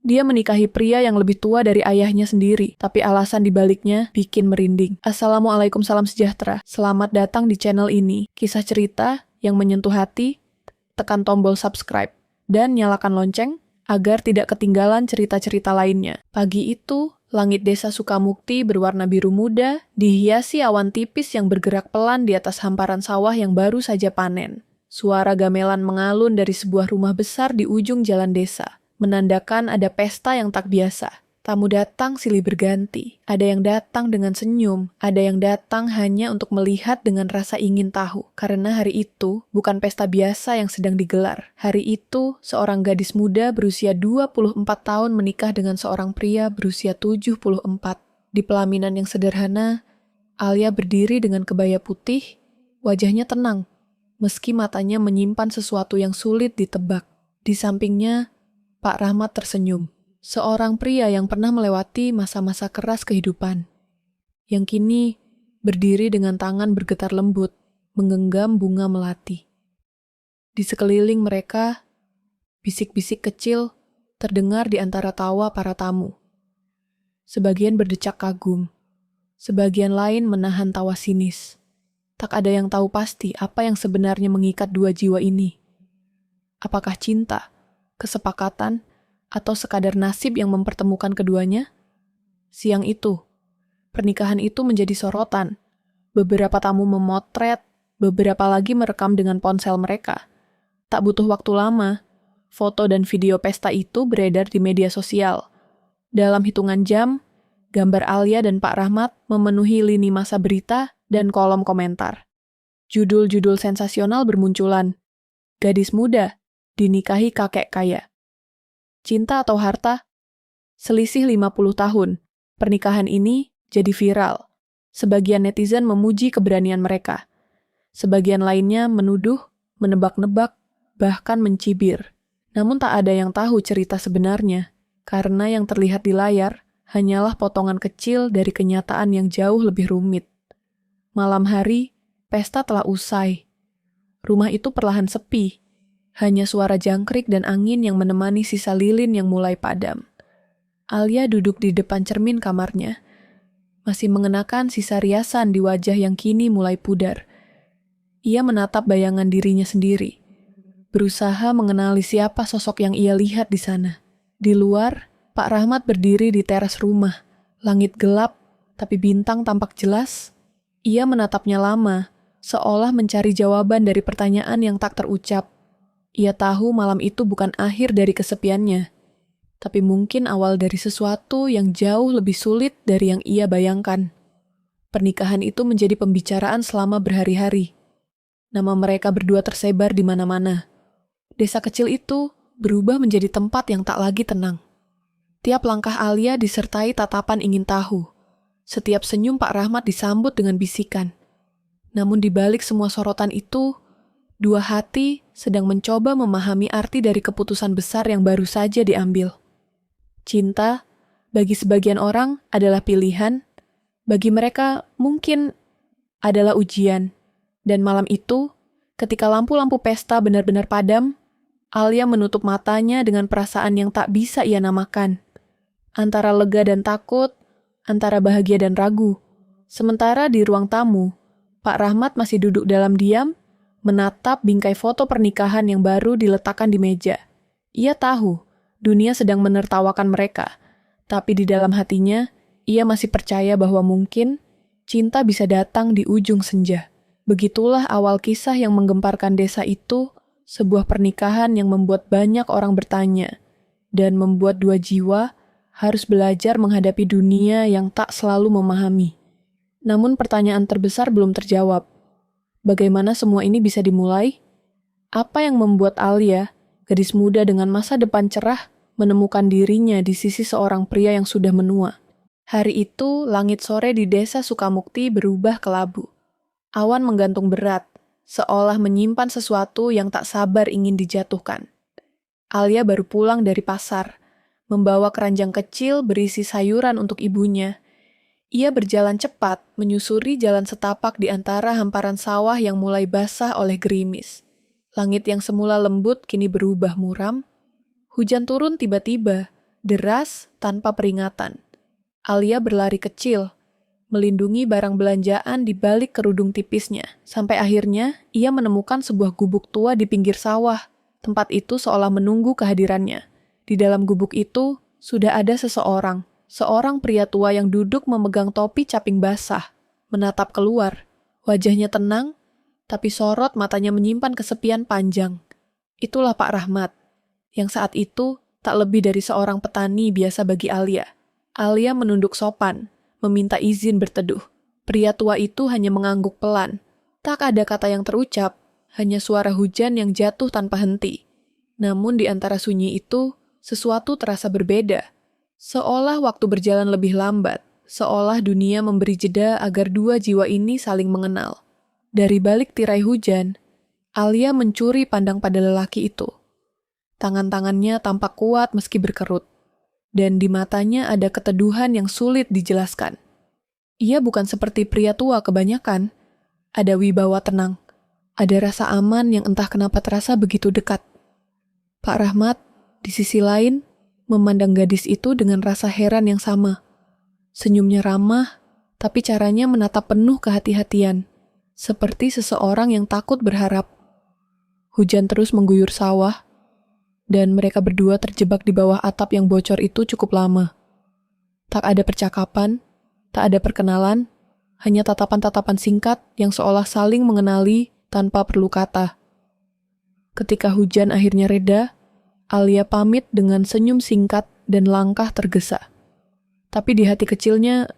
Dia menikahi pria yang lebih tua dari ayahnya sendiri, tapi alasan dibaliknya bikin merinding. Assalamualaikum, salam sejahtera. Selamat datang di channel ini. Kisah cerita yang menyentuh hati, tekan tombol subscribe, dan nyalakan lonceng agar tidak ketinggalan cerita-cerita lainnya. Pagi itu, langit desa Sukamukti berwarna biru muda, dihiasi awan tipis yang bergerak pelan di atas hamparan sawah yang baru saja panen. Suara gamelan mengalun dari sebuah rumah besar di ujung jalan desa, menandakan ada pesta yang tak biasa. Tamu datang silih berganti. Ada yang datang dengan senyum, ada yang datang hanya untuk melihat dengan rasa ingin tahu. Karena hari itu bukan pesta biasa yang sedang digelar. Hari itu, seorang gadis muda berusia 24 tahun menikah dengan seorang pria berusia 74. Di pelaminan yang sederhana, Alia berdiri dengan kebaya putih, wajahnya tenang, meski matanya menyimpan sesuatu yang sulit ditebak. Di sampingnya, Pak Rahmat tersenyum, seorang pria yang pernah melewati masa-masa keras kehidupan, yang kini berdiri dengan tangan bergetar lembut, menggenggam bunga melati. Di sekeliling mereka, bisik-bisik kecil terdengar di antara tawa para tamu. Sebagian berdecak kagum, sebagian lain menahan tawa sinis. Tak ada yang tahu pasti apa yang sebenarnya mengikat dua jiwa ini. Apakah cinta, kesepakatan, atau sekadar nasib yang mempertemukan keduanya? Siang itu, pernikahan itu menjadi sorotan. Beberapa tamu memotret, beberapa lagi merekam dengan ponsel mereka. Tak butuh waktu lama, foto dan video pesta itu beredar di media sosial. Dalam hitungan jam, gambar Alia dan Pak Rahmat memenuhi lini masa berita dan kolom komentar. Judul-judul sensasional bermunculan. Gadis muda dinikahi kakek kaya. Cinta atau harta? Selisih 50 tahun. Pernikahan ini jadi viral. Sebagian netizen memuji keberanian mereka. Sebagian lainnya menuduh, menebak-nebak, bahkan mencibir. Namun tak ada yang tahu cerita sebenarnya, karena yang terlihat di layar hanyalah potongan kecil dari kenyataan yang jauh lebih rumit. Malam hari, pesta telah usai. Rumah itu perlahan sepi. Hanya suara jangkrik dan angin yang menemani sisa lilin yang mulai padam. Alia duduk di depan cermin kamarnya, masih mengenakan sisa riasan di wajah yang kini mulai pudar. Ia menatap bayangan dirinya sendiri, berusaha mengenali siapa sosok yang ia lihat di sana. Di luar, Pak Rahmat berdiri di teras rumah. Langit gelap, tapi bintang tampak jelas. Ia menatapnya lama, seolah mencari jawaban dari pertanyaan yang tak terucap. Ia tahu malam itu bukan akhir dari kesepiannya, tapi mungkin awal dari sesuatu yang jauh lebih sulit dari yang ia bayangkan. Pernikahan itu menjadi pembicaraan selama berhari-hari. Nama mereka berdua tersebar di mana-mana. Desa kecil itu berubah menjadi tempat yang tak lagi tenang. Tiap langkah Alia disertai tatapan ingin tahu. Setiap senyum Pak Rahmat disambut dengan bisikan. Namun di balik semua sorotan itu, dua hati sedang mencoba memahami arti dari keputusan besar yang baru saja diambil. Cinta, bagi sebagian orang, adalah pilihan. Bagi mereka, mungkin adalah ujian. Dan malam itu, ketika lampu-lampu pesta benar-benar padam, Alia menutup matanya dengan perasaan yang tak bisa ia namakan. Antara lega dan takut, antara bahagia dan ragu. Sementara di ruang tamu, Pak Rahmat masih duduk dalam diam, menatap bingkai foto pernikahan yang baru diletakkan di meja. Ia tahu, dunia sedang menertawakan mereka, tapi di dalam hatinya, ia masih percaya bahwa mungkin cinta bisa datang di ujung senja. Begitulah awal kisah yang menggemparkan desa itu, sebuah pernikahan yang membuat banyak orang bertanya, dan membuat dua jiwa harus belajar menghadapi dunia yang tak selalu memahami. Namun pertanyaan terbesar belum terjawab. Bagaimana semua ini bisa dimulai? Apa yang membuat Alia, gadis muda dengan masa depan cerah, menemukan dirinya di sisi seorang pria yang sudah menua? Hari itu, langit sore di desa Sukamukti berubah kelabu. Awan menggantung berat, seolah menyimpan sesuatu yang tak sabar ingin dijatuhkan. Alia baru pulang dari pasar, membawa keranjang kecil berisi sayuran untuk ibunya. Ia berjalan cepat, menyusuri jalan setapak di antara hamparan sawah yang mulai basah oleh gerimis. Langit yang semula lembut kini berubah muram. Hujan turun tiba-tiba, Deras tanpa peringatan. Alia berlari kecil, melindungi barang belanjaan di balik kerudung tipisnya. Sampai akhirnya ia menemukan sebuah gubuk tua di pinggir sawah. Tempat itu seolah menunggu kehadirannya. Di dalam gubuk itu sudah ada seseorang. Seorang pria tua yang duduk memegang topi caping basah. Menatap keluar. Wajahnya tenang, tapi sorot matanya menyimpan kesepian panjang. Itulah Pak Rahmat, yang saat itu tak lebih dari seorang petani biasa bagi Alia. Alia menunduk sopan, meminta izin berteduh. Pria tua itu hanya mengangguk pelan. Tak ada kata yang terucap, hanya suara hujan yang jatuh tanpa henti. Namun di antara sunyi itu, sesuatu terasa berbeda. Seolah waktu berjalan lebih lambat, seolah dunia memberi jeda agar dua jiwa ini saling mengenal. Dari balik tirai hujan, Alia mencuri pandang pada lelaki itu. Tangan-tangannya tampak kuat meski berkerut, dan di matanya ada keteduhan yang sulit dijelaskan. Ia bukan seperti pria tua kebanyakan. Ada wibawa tenang, ada rasa aman yang entah kenapa terasa begitu dekat. Pak Rahmat, di sisi lain, memandang gadis itu dengan rasa heran yang sama. Senyumnya ramah, tapi caranya menatap penuh kehati-hatian, seperti seseorang yang takut berharap. Hujan terus mengguyur sawah, dan mereka berdua terjebak di bawah atap yang bocor itu cukup lama. Tak ada percakapan, tak ada perkenalan, hanya tatapan-tatapan singkat yang seolah saling mengenali tanpa perlu kata. Ketika hujan akhirnya reda, Alia pamit dengan senyum singkat dan langkah tergesa. Tapi di hati kecilnya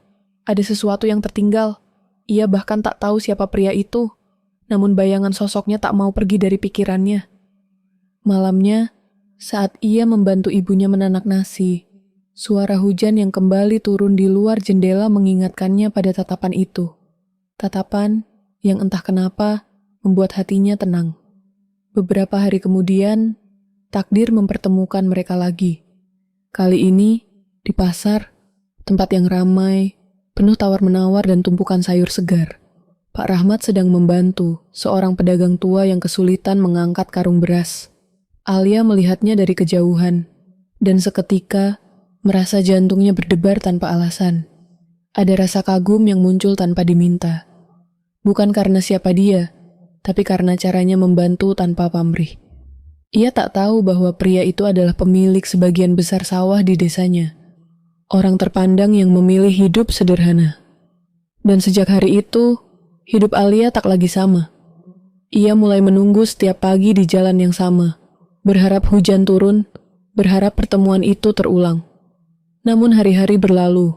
ada sesuatu yang tertinggal. Ia bahkan tak tahu siapa pria itu, namun bayangan sosoknya tak mau pergi dari pikirannya. Malamnya, saat ia membantu ibunya menanak nasi, suara hujan yang kembali turun di luar jendela mengingatkannya pada tatapan itu. Tatapan yang entah kenapa membuat hatinya tenang. Beberapa hari kemudian, takdir mempertemukan mereka lagi. Kali ini, di pasar, tempat yang ramai, penuh tawar-menawar dan tumpukan sayur segar. Pak Rahmat sedang membantu seorang pedagang tua yang kesulitan mengangkat karung beras. Alia melihatnya dari kejauhan, dan seketika merasa jantungnya berdebar tanpa alasan. Ada rasa kagum yang muncul tanpa diminta. Bukan karena siapa dia, tapi karena caranya membantu tanpa pamrih. Ia tak tahu bahwa pria itu adalah pemilik sebagian besar sawah di desanya. Orang terpandang yang memilih hidup sederhana. Dan sejak hari itu, hidup Alia tak lagi sama. Ia mulai menunggu setiap pagi di jalan yang sama. Berharap hujan turun, berharap pertemuan itu terulang. Namun hari-hari berlalu,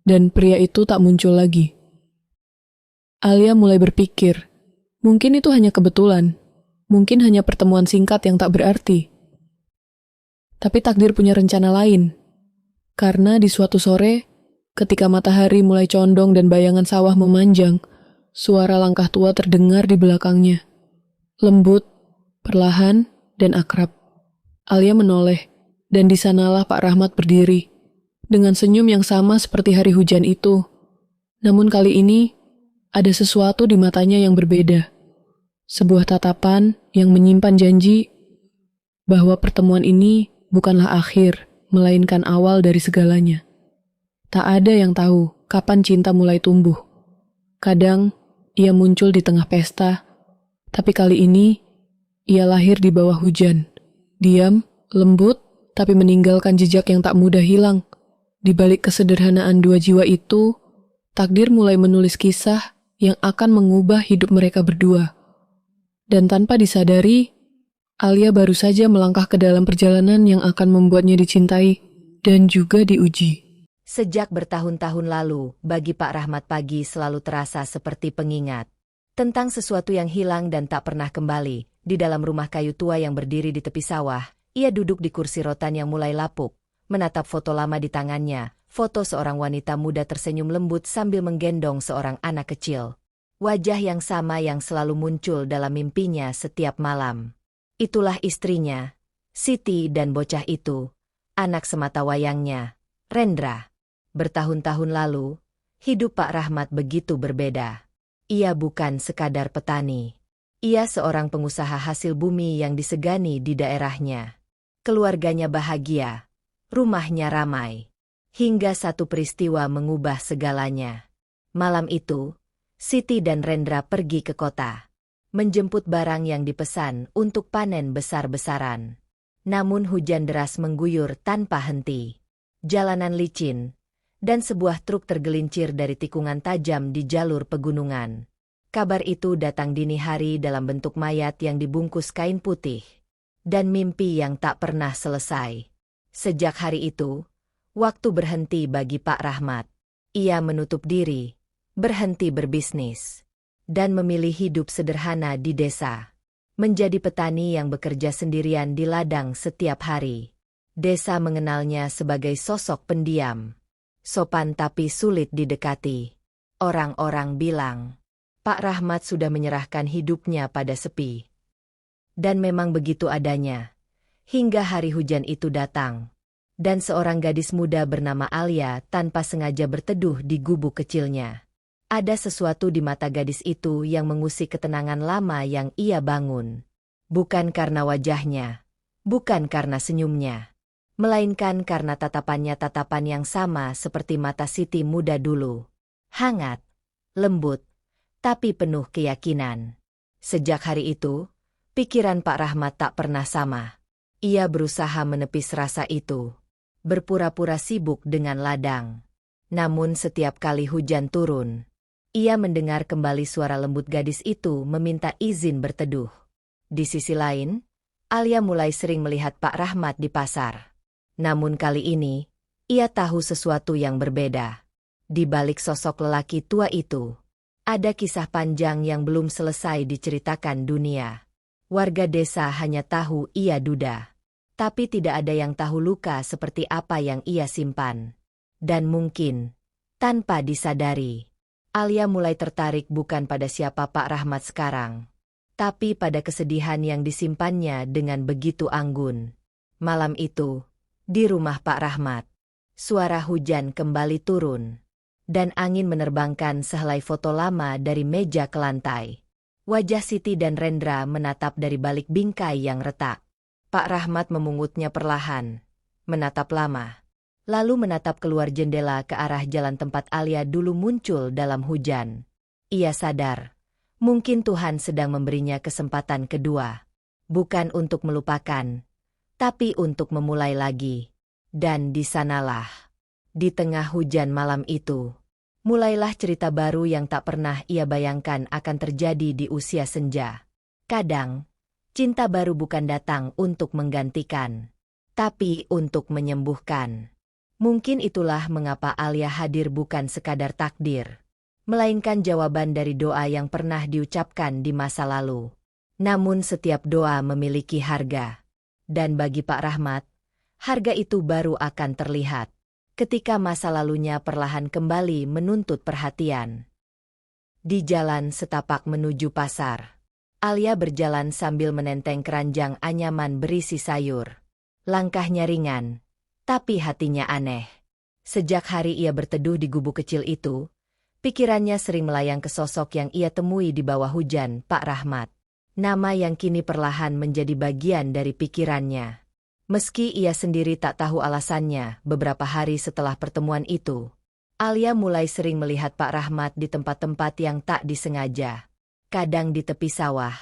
dan pria itu tak muncul lagi. Alia mulai berpikir, mungkin itu hanya kebetulan, mungkin hanya pertemuan singkat yang tak berarti. Tapi takdir punya rencana lain, karena di suatu sore, ketika matahari mulai condong dan bayangan sawah memanjang, suara langkah tua terdengar di belakangnya. Lembut, perlahan, dan akrab. Alia menoleh, dan di sanalah Pak Rahmat berdiri, dengan senyum yang sama seperti hari hujan itu. Namun kali ini, ada sesuatu di matanya yang berbeda. Sebuah tatapan yang menyimpan janji bahwa pertemuan ini bukanlah akhir, melainkan awal dari segalanya. Tak ada yang tahu kapan cinta mulai tumbuh. Kadang, ia muncul di tengah pesta, tapi kali ini, ia lahir di bawah hujan, diam, lembut, tapi meninggalkan jejak yang tak mudah hilang. Di balik kesederhanaan dua jiwa itu, takdir mulai menulis kisah yang akan mengubah hidup mereka berdua. Dan tanpa disadari, Alia baru saja melangkah ke dalam perjalanan yang akan membuatnya dicintai dan juga diuji. Sejak bertahun-tahun lalu, bagi Pak Rahmat pagi selalu terasa seperti pengingat tentang sesuatu yang hilang dan tak pernah kembali. Di dalam rumah kayu tua yang berdiri di tepi sawah, ia duduk di kursi rotan yang mulai lapuk, menatap foto lama di tangannya, foto seorang wanita muda tersenyum lembut sambil menggendong seorang anak kecil. Wajah yang sama yang selalu muncul dalam mimpinya setiap malam. Itulah istrinya, Siti, dan bocah itu, anak sematawayangnya, Rendra. Bertahun-tahun lalu, hidup Pak Rahmat begitu berbeda. Ia bukan sekadar petani. Ia seorang pengusaha hasil bumi yang disegani di daerahnya. Keluarganya bahagia. Rumahnya ramai. Hingga satu peristiwa mengubah segalanya. Malam itu, Siti dan Rendra pergi ke kota. Menjemput barang yang dipesan untuk panen besar-besaran. Namun hujan deras mengguyur tanpa henti. Jalanan licin, dan sebuah truk tergelincir dari tikungan tajam di jalur pegunungan. Kabar itu datang dini hari dalam bentuk mayat yang dibungkus kain putih. Dan mimpi yang tak pernah selesai. Sejak hari itu, waktu berhenti bagi Pak Rahmat. Ia menutup diri, berhenti berbisnis, dan memilih hidup sederhana di desa. Menjadi petani yang bekerja sendirian di ladang setiap hari. Desa mengenalnya sebagai sosok pendiam. Sopan tapi sulit didekati. Orang-orang bilang, Pak Rahmat sudah menyerahkan hidupnya pada sepi. Dan memang begitu adanya. Hingga hari hujan itu datang. Dan seorang gadis muda bernama Alia tanpa sengaja berteduh di gubuk kecilnya. Ada sesuatu di mata gadis itu yang mengusik ketenangan lama yang ia bangun. Bukan karena wajahnya, bukan karena senyumnya, melainkan karena tatapan yang sama seperti mata Siti muda dulu. Hangat, lembut, tapi penuh keyakinan. Sejak hari itu, pikiran Pak Rahmat tak pernah sama. Ia berusaha menepis rasa itu. Berpura-pura sibuk dengan ladang. Namun setiap kali hujan turun, ia mendengar kembali suara lembut gadis itu meminta izin berteduh. Di sisi lain, Alia mulai sering melihat Pak Rahmat di pasar. Namun kali ini, ia tahu sesuatu yang berbeda. Di balik sosok lelaki tua itu, ada kisah panjang yang belum selesai diceritakan dunia. Warga desa hanya tahu ia duda. Tapi tidak ada yang tahu luka seperti apa yang ia simpan. Dan mungkin, tanpa disadari, Alia mulai tertarik bukan pada siapa Pak Rahmat sekarang, tapi pada kesedihan yang disimpannya dengan begitu anggun. Malam itu, di rumah Pak Rahmat, suara hujan kembali turun, dan angin menerbangkan sehelai foto lama dari meja ke lantai. Wajah Siti dan Rendra menatap dari balik bingkai yang retak. Pak Rahmat memungutnya perlahan, menatap lama, lalu menatap keluar jendela ke arah jalan tempat Alia dulu muncul dalam hujan. Ia sadar, mungkin Tuhan sedang memberinya kesempatan kedua. Bukan untuk melupakan, tapi untuk memulai lagi. Dan di sanalah, di tengah hujan malam itu, mulailah cerita baru yang tak pernah ia bayangkan akan terjadi di usia senja. Kadang, cinta baru bukan datang untuk menggantikan, tapi untuk menyembuhkan. Mungkin itulah mengapa Alia hadir bukan sekadar takdir, melainkan jawaban dari doa yang pernah diucapkan di masa lalu. Namun setiap doa memiliki harga. Dan bagi Pak Rahmat, harga itu baru akan terlihat ketika masa lalunya perlahan kembali menuntut perhatian. Di jalan setapak menuju pasar, Alia berjalan sambil menenteng keranjang anyaman berisi sayur. Langkahnya ringan, tapi hatinya aneh. Sejak hari ia berteduh di gubuk kecil itu, pikirannya sering melayang ke sosok yang ia temui di bawah hujan, Pak Rahmat. Nama yang kini perlahan menjadi bagian dari pikirannya. Meski ia sendiri tak tahu alasannya, beberapa hari setelah pertemuan itu, Alia mulai sering melihat Pak Rahmat di tempat-tempat yang tak disengaja. Kadang di tepi sawah,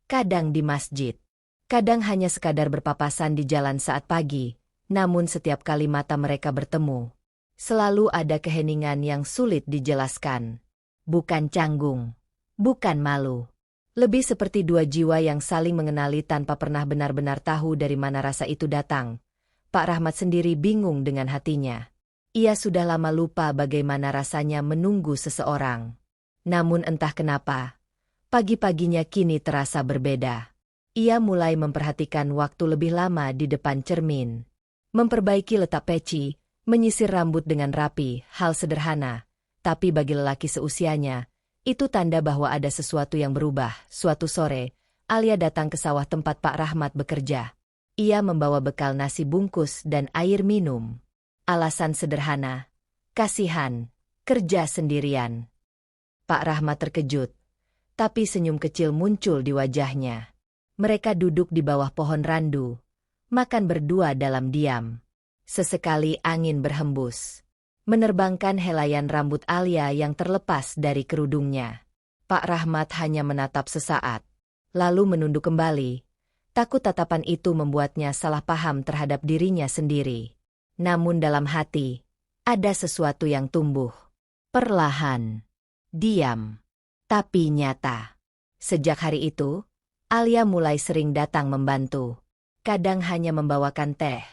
kadang di masjid, kadang hanya sekadar berpapasan di jalan saat pagi, namun setiap kali mata mereka bertemu, selalu ada keheningan yang sulit dijelaskan. Bukan canggung, bukan malu. Lebih seperti dua jiwa yang saling mengenali tanpa pernah benar-benar tahu dari mana rasa itu datang. Pak Rahmat sendiri bingung dengan hatinya. Ia sudah lama lupa bagaimana rasanya menunggu seseorang. Namun entah kenapa, pagi-paginya kini terasa berbeda. Ia mulai memperhatikan waktu lebih lama di depan cermin. Memperbaiki letak peci, menyisir rambut dengan rapi, hal sederhana. Tapi bagi lelaki seusianya, itu tanda bahwa ada sesuatu yang berubah. Suatu sore, Alia datang ke sawah tempat Pak Rahmat bekerja. Ia membawa bekal nasi bungkus dan air minum. Alasan sederhana, kasihan, kerja sendirian. Pak Rahmat terkejut. Tapi senyum kecil muncul di wajahnya. Mereka duduk di bawah pohon randu, makan berdua dalam diam. Sesekali angin berhembus, menerbangkan helaian rambut Alia yang terlepas dari kerudungnya. Pak Rahmat hanya menatap sesaat, lalu menunduk kembali. Takut tatapan itu membuatnya salah paham terhadap dirinya sendiri. Namun dalam hati, ada sesuatu yang tumbuh. Perlahan. Diam. Tapi nyata. Sejak hari itu, Alia mulai sering datang membantu. Kadang hanya membawakan teh.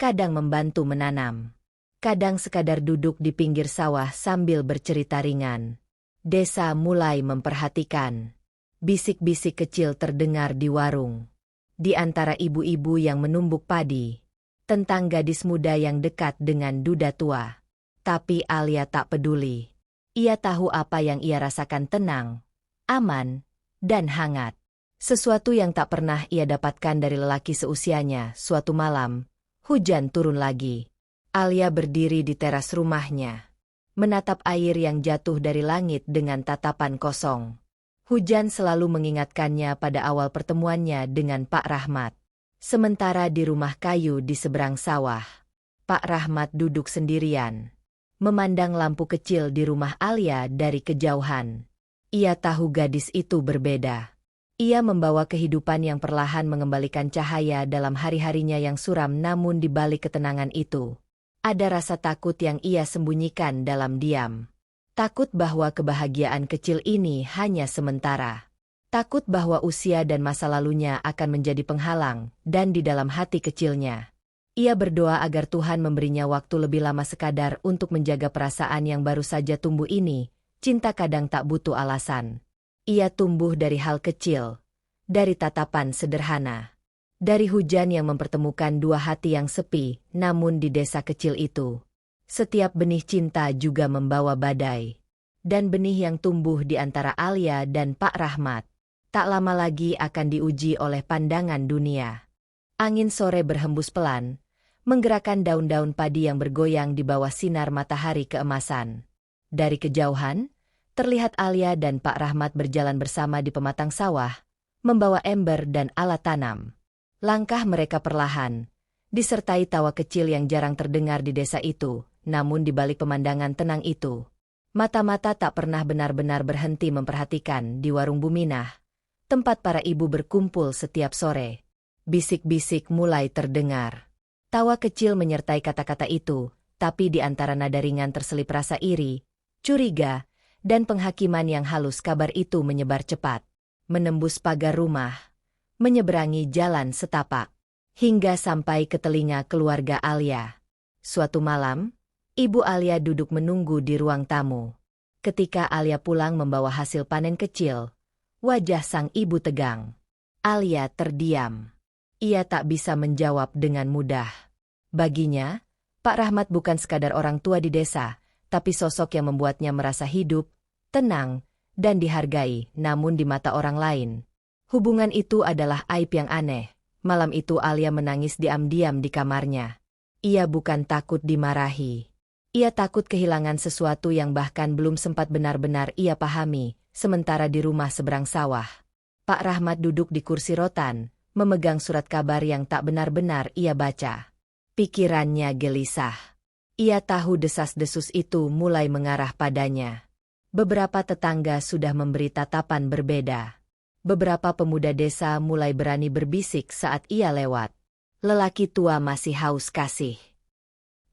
Kadang membantu menanam. Kadang sekadar duduk di pinggir sawah sambil bercerita ringan. Desa mulai memperhatikan. Bisik-bisik kecil terdengar di warung. Di antara ibu-ibu yang menumbuk padi. Tentang gadis muda yang dekat dengan duda tua. Tapi Alia tak peduli. Ia tahu apa yang ia rasakan tenang, aman, dan hangat. Sesuatu yang tak pernah ia dapatkan dari lelaki seusianya. Suatu malam, hujan turun lagi. Alia berdiri di teras rumahnya. Menatap air yang jatuh dari langit dengan tatapan kosong. Hujan selalu mengingatkannya pada awal pertemuannya dengan Pak Rahmat. Sementara di rumah kayu di seberang sawah, Pak Rahmat duduk sendirian, memandang lampu kecil di rumah Alia dari kejauhan. Ia tahu gadis itu berbeda. Ia membawa kehidupan yang perlahan mengembalikan cahaya dalam hari-harinya yang suram, namun di balik ketenangan itu, ada rasa takut yang ia sembunyikan dalam diam. Takut bahwa kebahagiaan kecil ini hanya sementara. Takut bahwa usia dan masa lalunya akan menjadi penghalang, dan di dalam hati kecilnya, ia berdoa agar Tuhan memberinya waktu lebih lama sekadar untuk menjaga perasaan yang baru saja tumbuh ini. Cinta kadang tak butuh alasan. Ia tumbuh dari hal kecil, dari tatapan sederhana. Dari hujan yang mempertemukan dua hati yang sepi, namun di desa kecil itu, setiap benih cinta juga membawa badai. Dan benih yang tumbuh di antara Alia dan Pak Rahmat, tak lama lagi akan diuji oleh pandangan dunia. Angin sore berhembus pelan, menggerakkan daun-daun padi yang bergoyang di bawah sinar matahari keemasan. Dari kejauhan, terlihat Alia dan Pak Rahmat berjalan bersama di pematang sawah, membawa ember dan alat tanam. Langkah mereka perlahan, disertai tawa kecil yang jarang terdengar di desa itu, namun di balik pemandangan tenang itu, mata-mata tak pernah benar-benar berhenti memperhatikan di warung Buminah, tempat para ibu berkumpul setiap sore. Bisik-bisik mulai terdengar. Tawa kecil menyertai kata-kata itu, tapi di antara nada ringan terselip rasa iri, curiga, dan penghakiman yang halus. Kabar itu menyebar cepat, menembus pagar rumah, menyeberangi jalan setapak, hingga sampai ke telinga keluarga Alia. Suatu malam, Ibu Alia duduk menunggu di ruang tamu. Ketika Alia pulang membawa hasil panen kecil, wajah sang ibu tegang. Alia terdiam. Ia tak bisa menjawab dengan mudah. Baginya, Pak Rahmat bukan sekadar orang tua di desa, tapi sosok yang membuatnya merasa hidup, tenang, dan dihargai. Namun di mata orang lain, hubungan itu adalah aib yang aneh. Malam itu Alia menangis diam-diam di kamarnya. Ia bukan takut dimarahi. Ia takut kehilangan sesuatu yang bahkan belum sempat benar-benar ia pahami. Sementara di rumah seberang sawah, Pak Rahmat duduk di kursi rotan, memegang surat kabar yang tak benar-benar ia baca. Pikirannya gelisah. Ia tahu desas-desus itu mulai mengarah padanya. Beberapa tetangga sudah memberi tatapan berbeda. Beberapa pemuda desa mulai berani berbisik saat ia lewat. Lelaki tua masih haus kasih.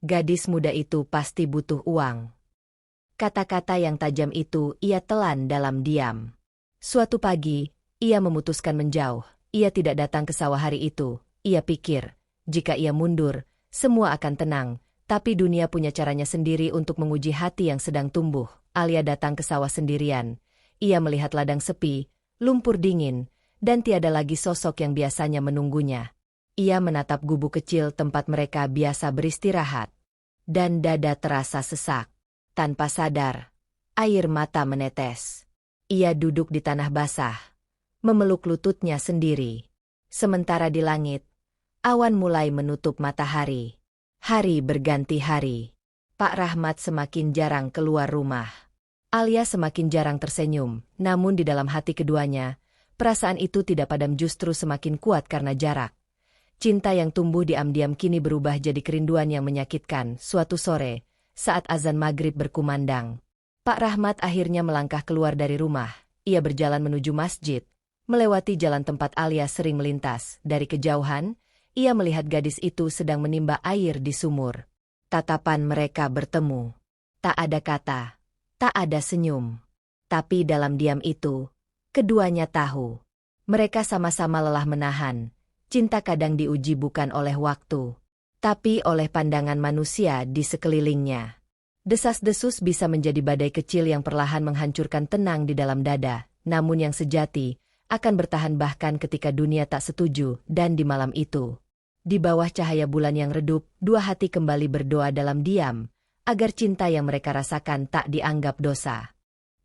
Gadis muda itu pasti butuh uang. Kata-kata yang tajam itu ia telan dalam diam. Suatu pagi, ia memutuskan menjauh. Ia tidak datang ke sawah hari itu. Ia pikir, jika ia mundur, semua akan tenang. Tapi dunia punya caranya sendiri untuk menguji hati yang sedang tumbuh. Alia datang ke sawah sendirian. Ia melihat ladang sepi, lumpur dingin, dan tiada lagi sosok yang biasanya menunggunya. Ia menatap gubuk kecil tempat mereka biasa beristirahat. Dan dada terasa sesak. Tanpa sadar, air mata menetes. Ia duduk di tanah basah, memeluk lututnya sendiri. Sementara di langit, awan mulai menutup matahari. Hari berganti hari. Pak Rahmat semakin jarang keluar rumah. Alia semakin jarang tersenyum, namun di dalam hati keduanya, perasaan itu tidak padam, justru semakin kuat karena jarak. Cinta yang tumbuh diam-diam kini berubah jadi kerinduan yang menyakitkan. Suatu sore, saat azan maghrib berkumandang, Pak Rahmat akhirnya melangkah keluar dari rumah. Ia berjalan menuju masjid, melewati jalan tempat Alia sering melintas. Dari kejauhan, ia melihat gadis itu sedang menimba air di sumur. Tatapan mereka bertemu. Tak ada kata, tak ada senyum. Tapi dalam diam itu, keduanya tahu. Mereka sama-sama lelah menahan. Cinta kadang diuji bukan oleh waktu, tapi oleh pandangan manusia di sekelilingnya. Desas-desus bisa menjadi badai kecil yang perlahan menghancurkan tenang di dalam dada, namun yang sejati akan bertahan bahkan ketika dunia tak setuju. Dan di malam itu, di bawah cahaya bulan yang redup, dua hati kembali berdoa dalam diam, agar cinta yang mereka rasakan tak dianggap dosa.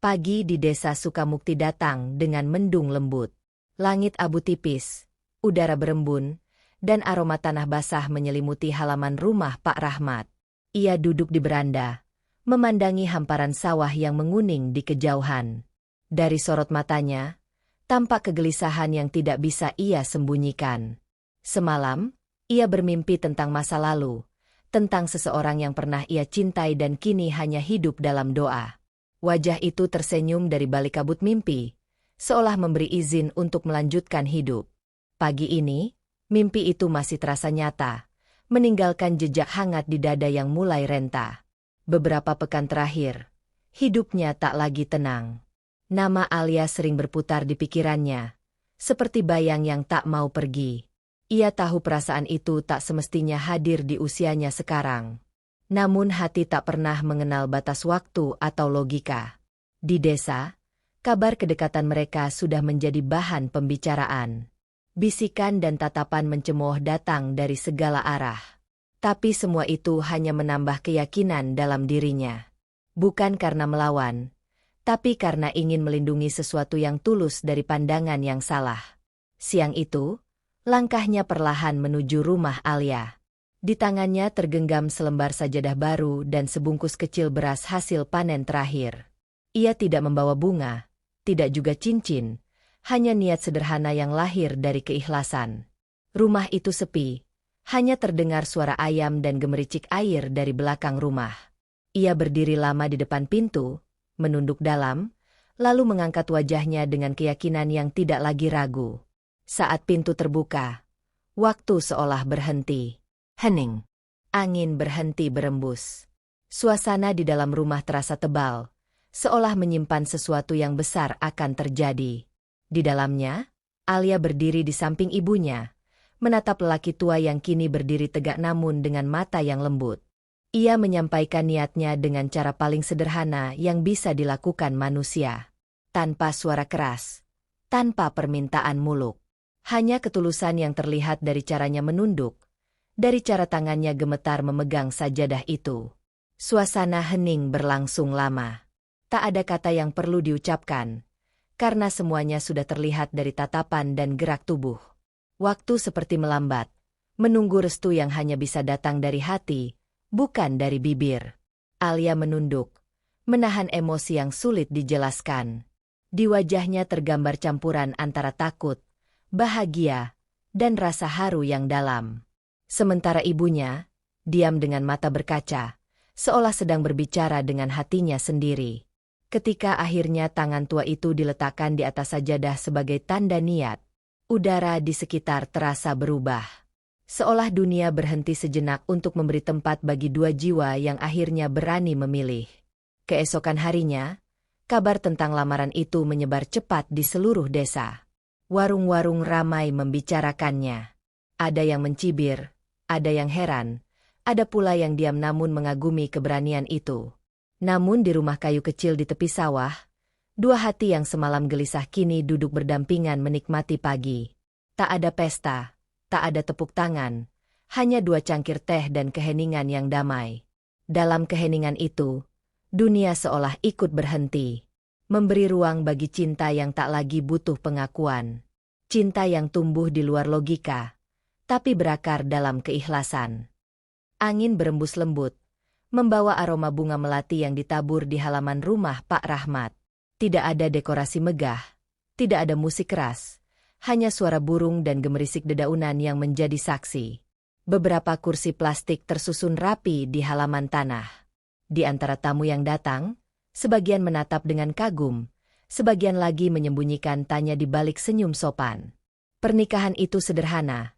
Pagi di desa Sukamukti datang dengan mendung lembut. Langit abu tipis, udara berembun, dan aroma tanah basah menyelimuti halaman rumah Pak Rahmat. Ia duduk di beranda, memandangi hamparan sawah yang menguning di kejauhan. Dari sorot matanya, tampak kegelisahan yang tidak bisa ia sembunyikan. Semalam, ia bermimpi tentang masa lalu, tentang seseorang yang pernah ia cintai dan kini hanya hidup dalam doa. Wajah itu tersenyum dari balik kabut mimpi, seolah memberi izin untuk melanjutkan hidup. Pagi ini, mimpi itu masih terasa nyata, meninggalkan jejak hangat di dada yang mulai renta. Beberapa pekan terakhir, hidupnya tak lagi tenang. Nama Alia sering berputar di pikirannya, seperti bayang yang tak mau pergi. Ia tahu perasaan itu tak semestinya hadir di usianya sekarang. Namun hati tak pernah mengenal batas waktu atau logika. Di desa, kabar kedekatan mereka sudah menjadi bahan pembicaraan. Bisikan dan tatapan mencemooh datang dari segala arah. Tapi semua itu hanya menambah keyakinan dalam dirinya. Bukan karena melawan, tapi karena ingin melindungi sesuatu yang tulus dari pandangan yang salah. Siang itu, langkahnya perlahan menuju rumah Alia. Di tangannya tergenggam selembar sajadah baru dan sebungkus kecil beras hasil panen terakhir. Ia tidak membawa bunga, tidak juga cincin, hanya niat sederhana yang lahir dari keikhlasan. Rumah itu sepi, hanya terdengar suara ayam dan gemericik air dari belakang rumah. Ia berdiri lama di depan pintu, menunduk dalam, lalu mengangkat wajahnya dengan keyakinan yang tidak lagi ragu. Saat pintu terbuka, waktu seolah berhenti. Hening. Angin berhenti berembus. Suasana di dalam rumah terasa tebal, seolah menyimpan sesuatu yang besar akan terjadi. Di dalamnya, Alia berdiri di samping ibunya, menatap lelaki tua yang kini berdiri tegak namun dengan mata yang lembut. Ia menyampaikan niatnya dengan cara paling sederhana yang bisa dilakukan manusia. Tanpa suara keras, tanpa permintaan muluk. Hanya ketulusan yang terlihat dari caranya menunduk, dari cara tangannya gemetar memegang sajadah itu. Suasana hening berlangsung lama. Tak ada kata yang perlu diucapkan, karena semuanya sudah terlihat dari tatapan dan gerak tubuh. Waktu seperti melambat, menunggu restu yang hanya bisa datang dari hati, bukan dari bibir. Alia menunduk, menahan emosi yang sulit dijelaskan. Di wajahnya tergambar campuran antara takut, bahagia, dan rasa haru yang dalam. Sementara ibunya, diam dengan mata berkaca, seolah sedang berbicara dengan hatinya sendiri. Ketika akhirnya tangan tua itu diletakkan di atas sajadah sebagai tanda niat, udara di sekitar terasa berubah. Seolah dunia berhenti sejenak untuk memberi tempat bagi dua jiwa yang akhirnya berani memilih. Keesokan harinya, kabar tentang lamaran itu menyebar cepat di seluruh desa. Warung-warung ramai membicarakannya. Ada yang mencibir, ada yang heran, ada pula yang diam namun mengagumi keberanian itu. Namun di rumah kayu kecil di tepi sawah, dua hati yang semalam gelisah kini duduk berdampingan menikmati pagi. Tak ada pesta, tak ada tepuk tangan, hanya dua cangkir teh dan keheningan yang damai. Dalam keheningan itu, dunia seolah ikut berhenti, memberi ruang bagi cinta yang tak lagi butuh pengakuan. Cinta yang tumbuh di luar logika, tapi berakar dalam keikhlasan. Angin berembus lembut, membawa aroma bunga melati yang ditabur di halaman rumah Pak Rahmat. Tidak ada dekorasi megah, tidak ada musik keras, Hanya suara burung dan gemerisik dedaunan yang menjadi saksi. Beberapa kursi plastik tersusun rapi di halaman tanah. Di antara tamu yang datang, sebagian menatap dengan kagum, sebagian lagi menyembunyikan tanya di balik senyum sopan. Pernikahan itu sederhana,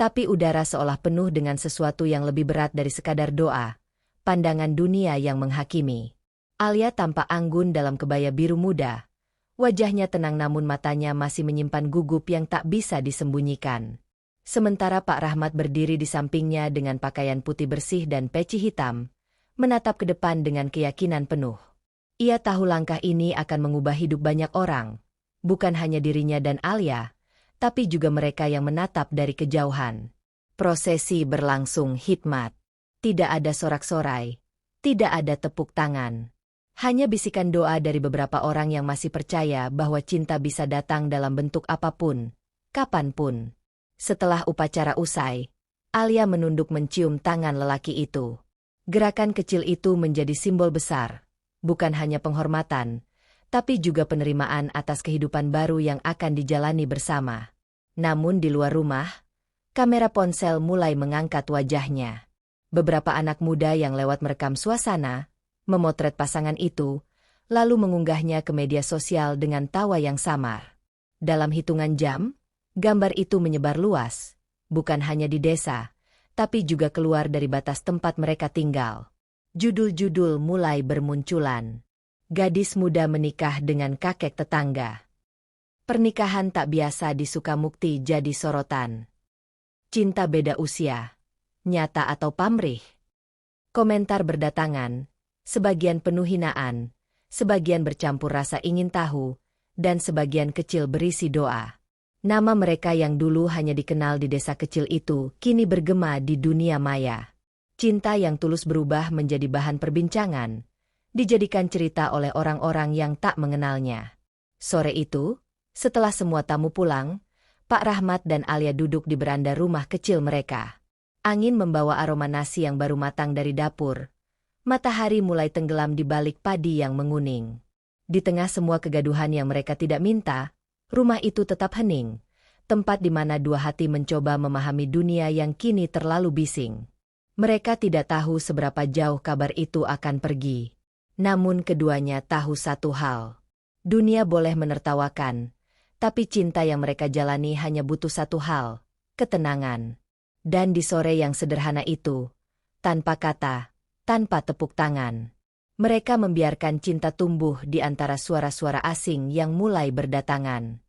tapi udara seolah penuh dengan sesuatu yang lebih berat dari sekadar doa, pandangan dunia yang menghakimi. Alia tampak anggun dalam kebaya biru muda. Wajahnya tenang namun matanya masih menyimpan gugup yang tak bisa disembunyikan. Sementara Pak Rahmat berdiri di sampingnya dengan pakaian putih bersih dan peci hitam, menatap ke depan dengan keyakinan penuh. Ia tahu langkah ini akan mengubah hidup banyak orang, bukan hanya dirinya dan Alia, tapi juga mereka yang menatap dari kejauhan. Prosesi berlangsung hikmat. Tidak ada sorak-sorai, tidak ada tepuk tangan. Hanya bisikan doa dari beberapa orang yang masih percaya bahwa cinta bisa datang dalam bentuk apapun, kapanpun. Setelah upacara usai, Alia menunduk mencium tangan lelaki itu. Gerakan kecil itu menjadi simbol besar, bukan hanya penghormatan, tapi juga penerimaan atas kehidupan baru yang akan dijalani bersama. Namun di luar rumah, kamera ponsel mulai mengangkat wajahnya. Beberapa anak muda yang lewat merekam suasana, memotret pasangan itu, lalu mengunggahnya ke media sosial dengan tawa yang samar. Dalam hitungan jam, gambar itu menyebar luas, bukan hanya di desa, tapi juga keluar dari batas tempat mereka tinggal. Judul-judul mulai bermunculan. Gadis muda menikah dengan kakek tetangga. Pernikahan tak biasa di Sukamukti jadi sorotan. Cinta beda usia, nyata atau pamrih? Komentar berdatangan, sebagian penuh hinaan, sebagian bercampur rasa ingin tahu, dan sebagian kecil berisi doa. Nama mereka yang dulu hanya dikenal di desa kecil itu kini bergema di dunia maya. Cinta yang tulus berubah menjadi bahan perbincangan, dijadikan cerita oleh orang-orang yang tak mengenalnya. Sore itu, setelah semua tamu pulang, Pak Rahmat dan Alia duduk di beranda rumah kecil mereka. Angin membawa aroma nasi yang baru matang dari dapur. Matahari mulai tenggelam di balik padi yang menguning. Di tengah semua kegaduhan yang mereka tidak minta, rumah itu tetap hening, tempat di mana dua hati mencoba memahami dunia yang kini terlalu bising. Mereka tidak tahu seberapa jauh kabar itu akan pergi. Namun keduanya tahu satu hal. Dunia boleh menertawakan, tapi cinta yang mereka jalani hanya butuh satu hal, ketenangan. Dan di sore yang sederhana itu, tanpa kata, tanpa tepuk tangan, mereka membiarkan cinta tumbuh di antara suara-suara asing yang mulai berdatangan.